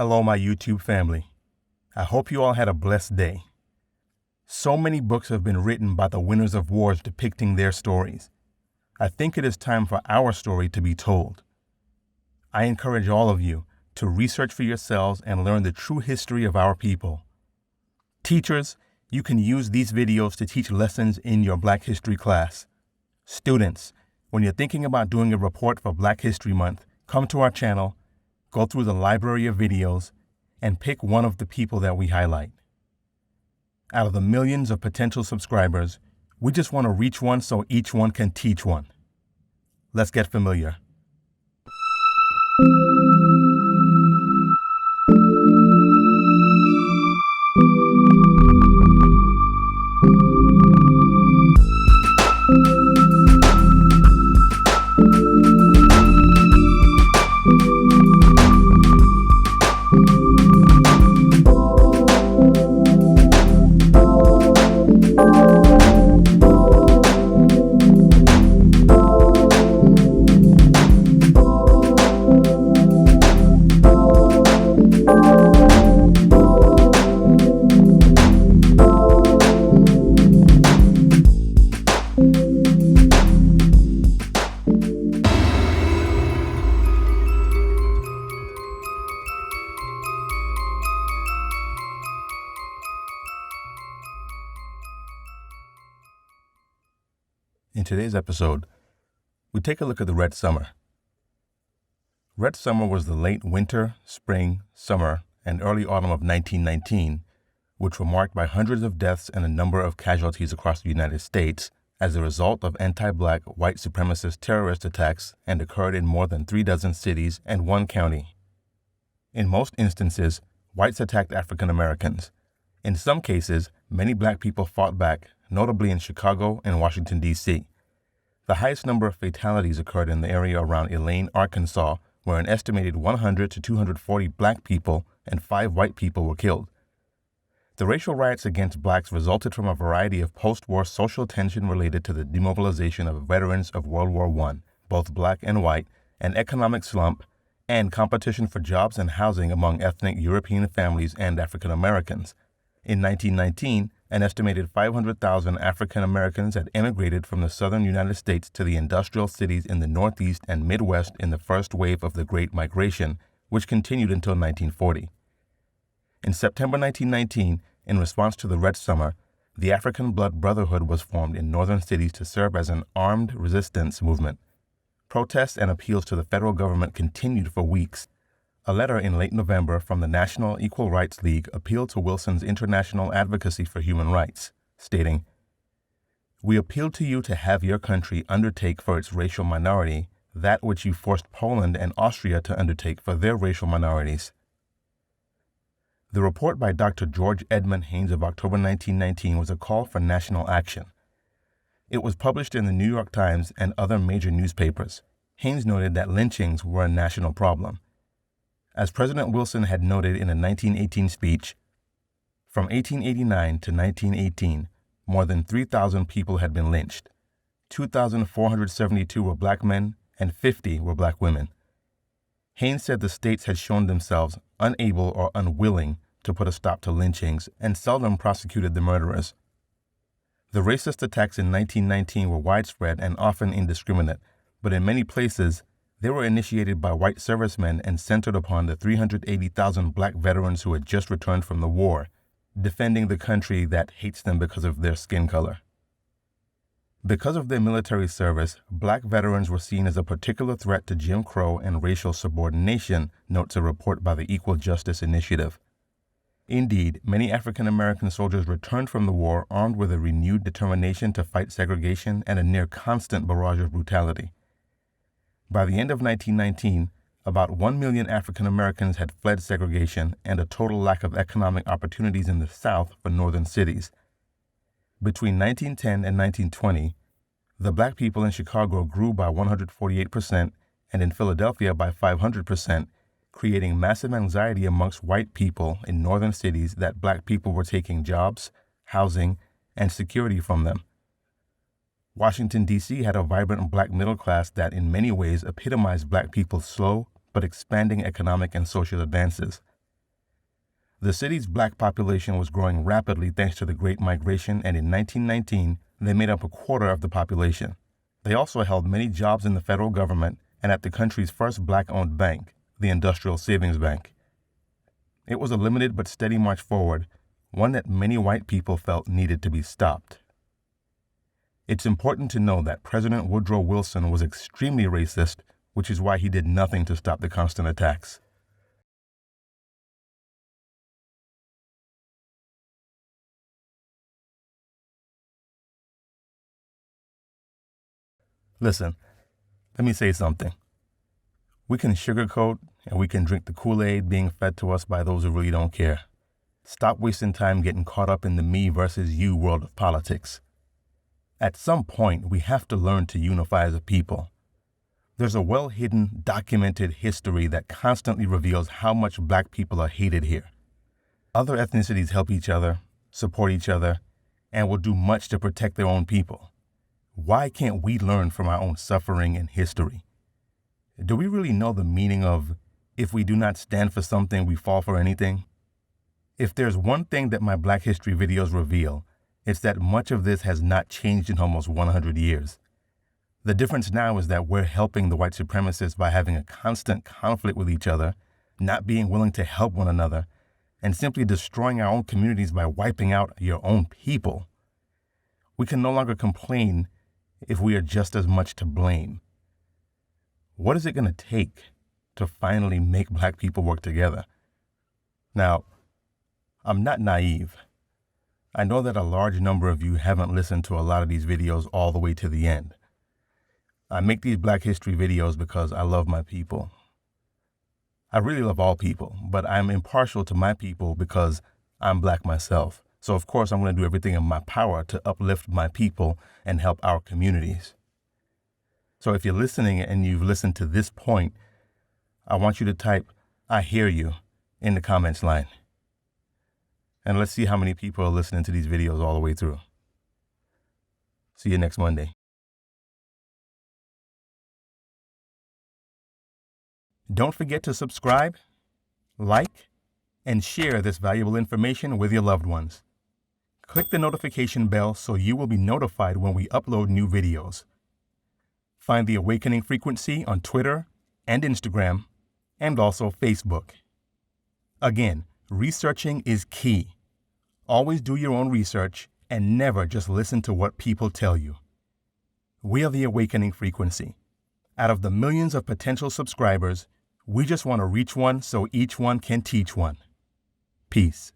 Hello, my YouTube family. I hope you all had a blessed day. So many books have been written by the winners of wars depicting their stories. I think it is time for our story to be told. I encourage all of you to research for yourselves and learn the true history of our people. Teachers, you can use these videos to teach lessons in your Black History class. Students, when you're thinking about doing a report for Black History Month, come to our channel, go through the library of videos, and pick one of the people that we highlight. Out of the millions of potential subscribers, we just want to reach one so each one can teach one. Let's get familiar. In today's episode, we take a look at the Red Summer. Red Summer was the late winter, spring, summer, and early autumn of 1919, which were marked by hundreds of deaths and a number of casualties across the United States as a result of anti-Black white supremacist terrorist attacks and occurred in more than 36 cities and one county. In most instances, whites attacked African Americans. In some cases, many Black people fought back, notably in Chicago and Washington, D.C. The highest number of fatalities occurred in the area around Elaine, Arkansas, where an estimated 100 to 240 Black people and 5 white people were killed. The racial riots against Blacks resulted from a variety of post-war social tension related to the demobilization of veterans of World War I, both Black and white, an economic slump, and competition for jobs and housing among ethnic European families and African Americans. In 1919, an estimated 500,000 African Americans had emigrated from the southern United States to the industrial cities in the Northeast and Midwest in the first wave of the Great Migration, which continued until 1940. In September 1919, in response to the Red Summer, the African Blood Brotherhood was formed in northern cities to serve as an armed resistance movement. Protests and appeals to the federal government continued for weeks. A letter in late November from the National Equal Rights League appealed to Wilson's international advocacy for human rights, stating, "We appeal to you to have your country undertake for its racial minority that which you forced Poland and Austria to undertake for their racial minorities." The report by Dr. George Edmund Haynes of October 1919 was a call for national action. It was published in the New York Times and other major newspapers. Haynes noted that lynchings were a national problem. As President Wilson had noted in a 1918 speech, from 1889 to 1918, more than 3,000 people had been lynched. 2,472 were Black men and 50 were Black women. Haynes said the states had shown themselves unable or unwilling to put a stop to lynchings and seldom prosecuted the murderers. The racist attacks in 1919 were widespread and often indiscriminate, but in many places, they were initiated by white servicemen and centered upon the 380,000 Black veterans who had just returned from the war, defending the country that hates them because of their skin color. Because of their military service, Black veterans were seen as a particular threat to Jim Crow and racial subordination, notes a report by the Equal Justice Initiative. Indeed, many African American soldiers returned from the war armed with a renewed determination to fight segregation and a near constant barrage of brutality. By the end of 1919, about 1 million African Americans had fled segregation and a total lack of economic opportunities in the South for northern cities. Between 1910 and 1920, the Black people in Chicago grew by 148% and in Philadelphia by 500%, creating massive anxiety amongst white people in northern cities that Black people were taking jobs, housing, and security from them. Washington, D.C. had a vibrant Black middle class that in many ways epitomized Black people's slow but expanding economic and social advances. The city's black population was growing rapidly thanks to the Great Migration, and in 1919, they made up a quarter of the population. They also held many jobs in the federal government and at the country's first black-owned bank, the Industrial Savings Bank. It was a limited but steady march forward, one that many white people felt needed to be stopped. It's important to know that President Woodrow Wilson was extremely racist, which is why he did nothing to stop the constant attacks. Listen, let me say something. We can sugarcoat and we can drink the Kool-Aid being fed to us by those who really don't care. Stop wasting time getting caught up in the me versus you world of politics. At some point, we have to learn to unify as a people. There's a well-hidden, documented history that constantly reveals how much black people are hated here. Other ethnicities help each other, support each other, and will do much to protect their own people. Why can't we learn from our own suffering and history? Do we really know the meaning of, if we do not stand for something, we fall for anything? If there's one thing that my Black History videos reveal, it's that much of this has not changed in almost 100 years. The difference now is that we're helping the white supremacists by having a constant conflict with each other, not being willing to help one another, and simply destroying our own communities by wiping out your own people. We can no longer complain if we are just as much to blame. What is it going to take to finally make black people work together? Now, I'm not naive. I know that a large number of you haven't listened to a lot of these videos all the way to the end. I make these Black History videos because I love my people. I really love all people, but I'm impartial to my people because I'm black myself. So of course I'm going to do everything in my power to uplift my people and help our communities. So if you're listening and you've listened to this point, I want you to type, "I hear you," in the comments line. And let's see how many people are listening to these videos all the way through. See you next Monday. Don't forget to subscribe, like, and share this valuable information with your loved ones. Click the notification bell so you will be notified when we upload new videos. Find the Awakening Frequency on Twitter and Instagram, and also Facebook. Again, researching is key. Always do your own research and never just listen to what people tell you. We are the Awakening Frequency. Out of the millions of potential subscribers, we just want to reach one so each one can teach one. Peace.